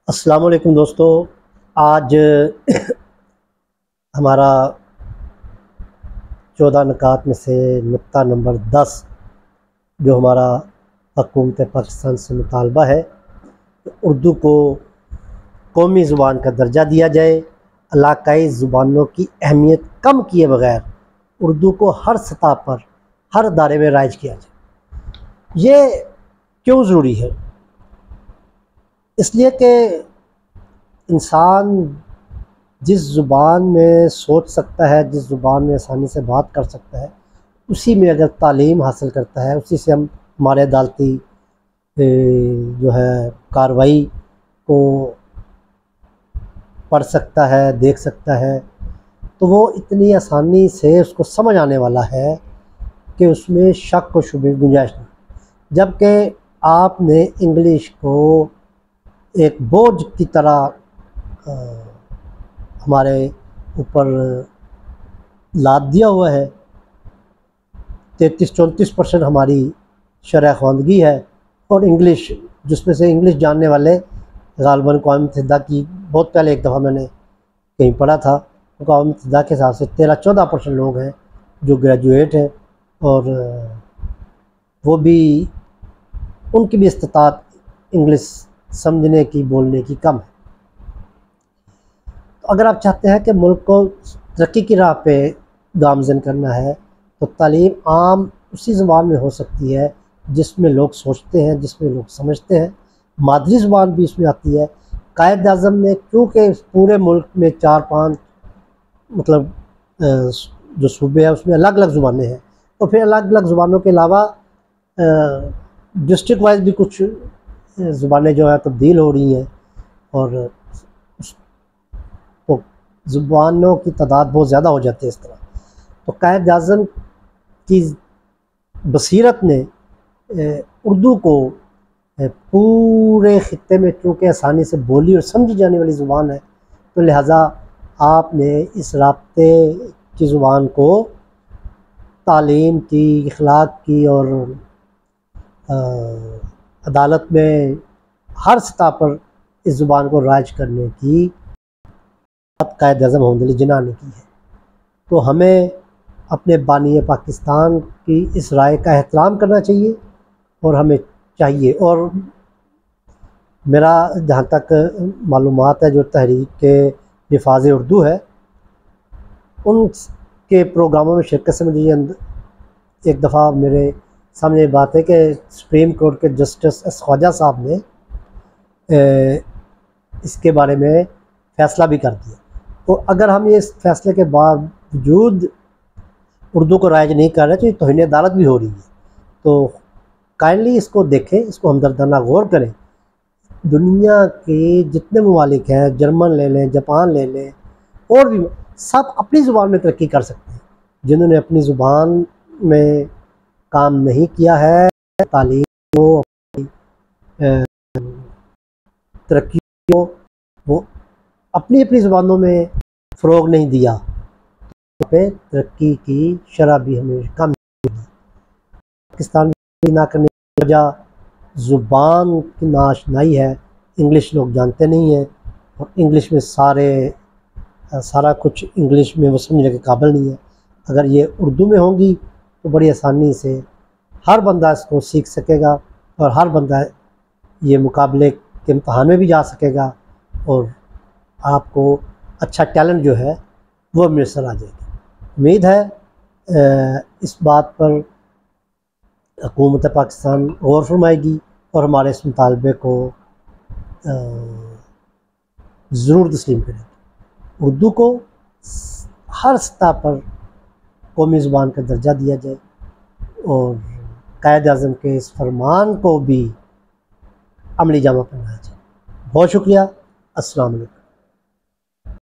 अस्सलाम वालेकुम दोस्तों। आज हमारा 14 नुकात में से नुक्ता नंबर 10 जो हमारा हुकूमत पाकिस्तान से मुतालबा है, उर्दू को कौमी ज़ुबान का दर्जा दिया जाए। इलाकाई ज़ुबानों की अहमियत कम किए बगैर उर्दू को हर सतह पर, हर दायरे में राइज किया जाए। ये क्यों ज़रूरी है? इसलिए कि इंसान जिस ज़ुबान में सोच सकता है, जिस ज़ुबान में आसानी से बात कर सकता है, उसी में अगर तालीम हासिल करता है, उसी से हम हमारे अदालती जो है कार्रवाई को पढ़ सकता है, देख सकता है, तो वो इतनी आसानी से उसको समझ आने वाला है कि उसमें शक व शुबे की गुंजाइश नहीं। जबकि आपने इंग्लिश को एक बोझ की तरह हमारे ऊपर लाद दिया हुआ है। 33-34% हमारी शरह ख़वानगी है, और इंग्लिश, जिसमें से इंग्लिश जानने वाले ग़ालिबन अक़वाम मुत्तहिदा की, बहुत पहले एक दफ़ा मैंने कहीं पढ़ा था, अक़वाम मुत्तहिदा के हिसाब से 13-14% लोग हैं जो ग्रेजुएट हैं, और वो भी उनकी भी इस्तिताअत इंग्लिश समझने की, बोलने की कम है। तो अगर आप चाहते हैं कि मुल्क को तरक्की की राह पे गामज़न करना है, तो तालीम आम उसी ज़ुबान में हो सकती है जिसमें लोग सोचते हैं, जिसमें लोग समझते हैं। मादरी ज़ुबान भी इसमें आती है। कायद-ए-आज़म ने, क्योंकि पूरे मुल्क में 4-5 मतलब जो सूबे हैं उसमें अलग अलग ज़ुबानें हैं, तो फिर अलग अलग ज़ुबानों के अलावा डिस्ट्रिक्ट वाइज भी कुछ ज़ुबानें जो है तब्दील हो रही हैं, और तो ज़ुबानों की तादाद बहुत ज़्यादा हो जाती है इस तरह। तो कायद-ए-आज़म की बसीरत ने उर्दू को पूरे ख़ित्ते में, चूँकि आसानी से बोली और समझी जाने वाली ज़ुबान है, तो लिहाजा आपने इस राब्ते की ज़ुबान को तालीम की, अखलाक की और अदालत में हर सतह पर इस ज़ुबान को राइज करने की बात कायद-ए-आज़म मोहम्मद अली जिन्ना ने की है। तो हमें अपने बानी पाकिस्तान की इस राय का एहतराम करना चाहिए, और हमें चाहिए, और मेरा जहाँ तक मालूमात है, जो तहरीक हिफ़ाज़ उर्दू है, उनके प्रोग्रामों में शिरकत से मुझे एक दफ़ा मेरे सामने बात है कि सुप्रीम कोर्ट के जस्टिस एस ख्वाजा साहब ने इसके बारे में फ़ैसला भी कर दिया। तो अगर हम ये इस फ़ैसले के बावजूद उर्दू को राइज नहीं कर रहे, तो ये तौहीन अदालत भी हो रही है। तो काइंडली इसको देखें, इसको हमदर्दाना गौर करें। दुनिया के जितने ममालिक हैं, जर्मन ले लें, जापान ले लें, और भी सब अपनी ज़ुबान में तरक्की कर सकते हैं। जिन्होंने अपनी ज़ुबान में काम नहीं किया है, तालीम को, तरक्की को वो अपनी अपनी ज़ुबानों में फ़रोग़ नहीं दिया, तो पे तरक्की की शरह भी हमें कम होगी। पाकिस्तान ना करने की वजह ज़ुबान की नाशनाई है। इंग्लिश लोग जानते नहीं हैं, और इंग्लिश में सारा कुछ इंग्लिश में वो समझने के काबिल नहीं है। अगर ये उर्दू में होंगी तो बड़ी आसानी से हर बंदा इसको सीख सकेगा, और हर बंदा ये मुकाबले के इम्तहान में भी जा सकेगा, और आपको अच्छा टैलेंट जो है वो मैसर आ जाएगी। उम्मीद है इस बात पर हुकूमत पाकिस्तान गौर फरमाएगी, और हमारे इस मुतालबे को ज़रूर तस्लीम करेगी। उर्दू को हर सतह पर कौमी ज़ुबान का दर्जा दिया जाए, और कायद-ए-आज़म के इस फरमान को भी अमली जामा पहनाया जाए। बहुत शुक्रिया। अस्सलाम वालेकुम।